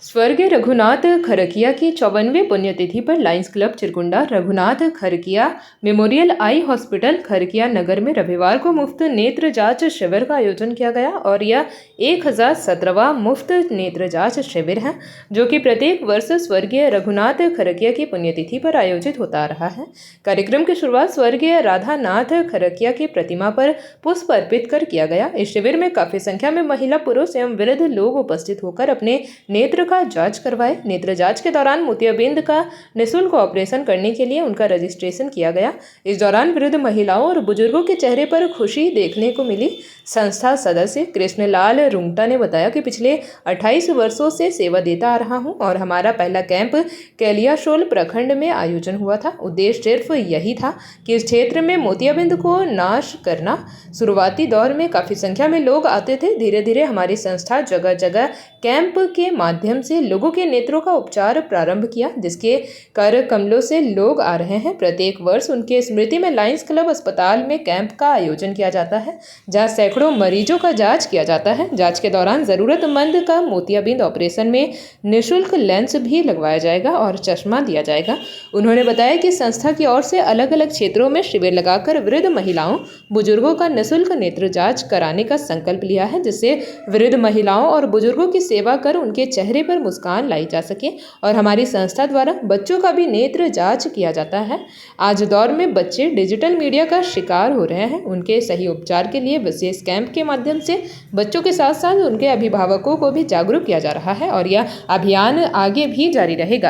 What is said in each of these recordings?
स्वर्गीय रघुनाथ खरकिया की 54वीं पुण्यतिथि पर lions club Chirkunda Raghunath Kharkia memorial eye hospital Kharkia Nagar में रविवार को मुफ्त नेत्र जांच शिविर का आयोजन किया गया और यह 1017वां मुफ्त नेत्र जांच शिविर है जो कि प्रत्येक वर्ष स्वर्गीय रघुनाथ खरकिया की पुण्यतिथि पर आयोजित होता आ रहा है। कार्यक्रम की शुरुआत स्वर्गीय राधानाथ खरकिया की प्रतिमा पर पुष्प अर्पित कर किया गया। इस शिविर में काफी संख्या में महिला, पुरुष एवं वृद्ध लोग उपस्थित होकर अपने नेत्र का जांच करवाए। नेत्र जांच के दौरान मोतियाबिंद का निःशुल्क ऑपरेशन करने के लिए उनका रजिस्ट्रेशन किया गया। इस दौरान वृद्ध महिलाओं और बुजुर्गों के चेहरे पर खुशी देखने को मिली। संस्था सदस्य कृष्णलाल रुंगटा ने बताया कि पिछले 28 वर्षों से सेवा देता आ रहा हूं और हमारा पहला कैंप कैलियाशोल प्रखंड में आयोजन हुआ था। उद्देश्य सिर्फ यही था कि इस क्षेत्र में मोतियाबिंद को नाश करना। शुरुआती दौर में काफी संख्या में लोग आते थे। धीरे धीरे हमारी संस्था जगह जगह कैंप के माध्यम से लोगों के नेत्रों का उपचार प्रारंभ किया, जिसके कर कमलों से लोग आ रहे हैं। प्रत्येक वर्ष उनके स्मृति में लायंस क्लब अस्पताल में कैंप का आयोजन किया जाता है, जहां सैकड़ों मरीजों का जांच किया जाता है। जांच के दौरान जरूरतमंद का मोतियाबिंद ऑपरेशन में निःशुल्क लेंस भी लगवाया जाएगा और चश्मा दिया जाएगा। उन्होंने बताया कि संस्था की ओर से अलग अलग क्षेत्रों में शिविर लगाकर वृद्ध महिलाओं, बुजुर्गों का निःशुल्क नेत्र जांच कराने का संकल्प लिया है, जिससे वृद्ध महिलाओं और बुजुर्गों की सेवा कर उनके चेहरे पर मुस्कान लाई जा सके। और हमारी संस्था द्वारा बच्चों का भी नेत्र जांच किया जाता है। आज दौर में बच्चे डिजिटल मीडिया का शिकार हो रहे हैं। उनके सही उपचार के लिए विशेष कैंप के माध्यम से बच्चों के साथ साथ उनके अभिभावकों को भी जागरूक किया जा रहा है और यह अभियान आगे भी जारी रहेगा।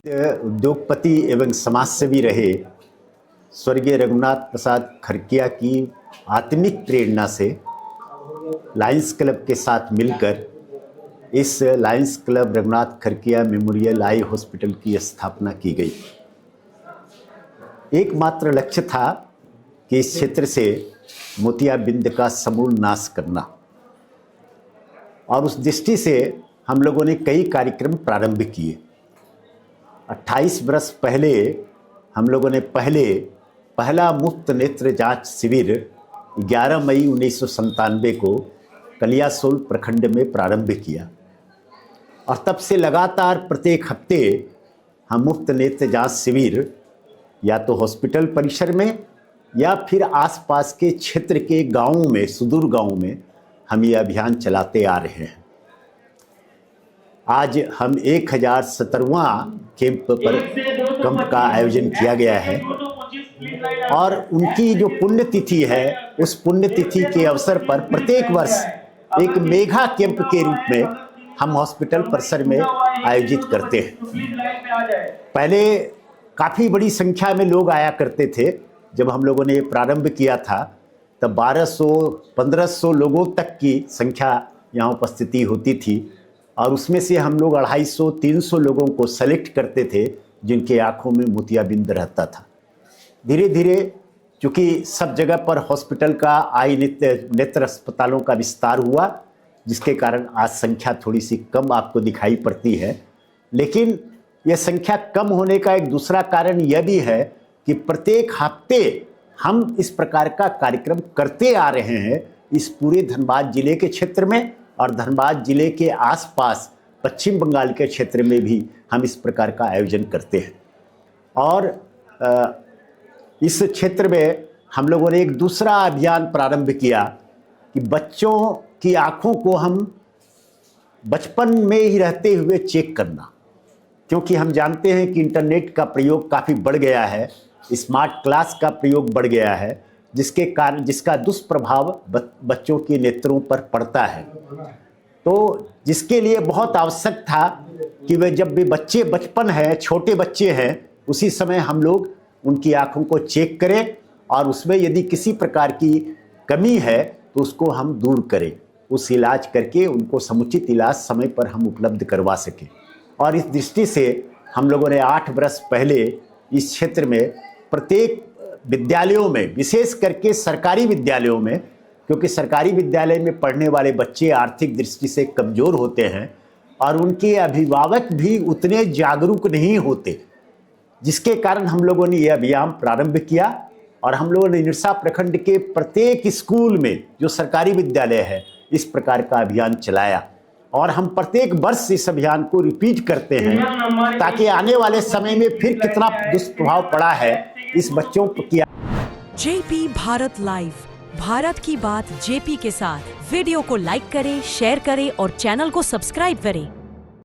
उद्योगपति एवं समाजसेवी रहे स्वर्गीय रघुनाथ प्रसाद खरकिया की आत्मिक प्रेरणा से लायंस क्लब के साथ मिलकर इस Lions club Raghunath Kharkia memorial eye hospital की स्थापना की गई। एकमात्र लक्ष्य था कि इस क्षेत्र से मोतियाबिंद का समूल नाश करना, और उस दृष्टि से हम लोगों ने कई कार्यक्रम प्रारंभ किए। 28 वर्ष पहले हम लोगों ने पहला मुफ्त नेत्र जांच शिविर 11 मई 1997 को कलियासोल प्रखंड में प्रारंभ किया और तब से लगातार प्रत्येक हफ्ते हम मुफ्त नेत्र जांच शिविर या तो हॉस्पिटल परिसर में या फिर आसपास के क्षेत्र के गांवों में, सुदूर गांवों में हम ये अभियान चलाते आ रहे हैं। आज हम 1017वां कैंप का आयोजन किया गया है और उनकी जो पुण्यतिथि है, उस पुण्यतिथि के अवसर पर प्रत्येक वर्ष एक मेगा कैंप के रूप में हम हॉस्पिटल परिसर में आयोजित करते हैं। पहले काफ़ी बड़ी संख्या में लोग आया करते थे। जब हम लोगों ने प्रारंभ किया था तब 1200-1500 लोगों तक की संख्या यहाँ उपस्थिति होती थी और उसमें से हम लोग 250-300 लोगों को सेलेक्ट करते थे जिनके आँखों में मोतियाबिंद रहता था। धीरे धीरे चूँकि सब जगह पर हॉस्पिटल का आई नेत्र अस्पतालों का विस्तार हुआ, जिसके कारण आज संख्या थोड़ी सी कम आपको दिखाई पड़ती है। लेकिन यह संख्या कम होने का एक दूसरा कारण यह भी है कि प्रत्येक हफ्ते हम इस प्रकार का कार्यक्रम करते आ रहे हैं इस पूरे धनबाद जिले के क्षेत्र में, और धनबाद जिले के आसपास पश्चिम बंगाल के क्षेत्र में भी हम इस प्रकार का आयोजन करते हैं। और इस क्षेत्र में हम लोगों ने एक दूसरा अभियान प्रारंभ किया कि बच्चों की आँखों को हम बचपन में ही रहते हुए चेक करना, क्योंकि हम जानते हैं कि इंटरनेट का प्रयोग काफ़ी बढ़ गया है, स्मार्ट क्लास का प्रयोग बढ़ गया है, जिसके कारण जिसका दुष्प्रभाव बच्चों के नेत्रों पर पड़ता है। तो जिसके लिए बहुत आवश्यक था कि वे जब भी बच्चे बचपन है, छोटे बच्चे हैं, उसी समय हम लोग उनकी आँखों को चेक करें और उसमें यदि किसी प्रकार की कमी है तो उसको हम दूर करें, उस इलाज करके उनको समुचित इलाज समय पर हम उपलब्ध करवा सकें। और इस दृष्टि से हम लोगों ने 8 वर्ष पहले इस क्षेत्र में प्रत्येक विद्यालयों में, विशेष करके सरकारी विद्यालयों में, क्योंकि सरकारी विद्यालय में पढ़ने वाले बच्चे आर्थिक दृष्टि से कमज़ोर होते हैं और उनके अभिभावक भी उतने जागरूक नहीं होते, जिसके कारण हम लोगों ने यह अभियान प्रारंभ किया और हम लोगों ने निरसा प्रखंड के प्रत्येक स्कूल में जो सरकारी विद्यालय है इस प्रकार का अभियान चलाया और हम प्रत्येक वर्ष इस अभियान को रिपीट करते हैं ताकि आने वाले समय में फिर कितना दुष्प्रभाव पड़ा है इस बच्चों की। जेपी भारत लाइव, भारत की बात जेपी के साथ। वीडियो को लाइक करें, शेयर करें और चैनल को सब्सक्राइब करें।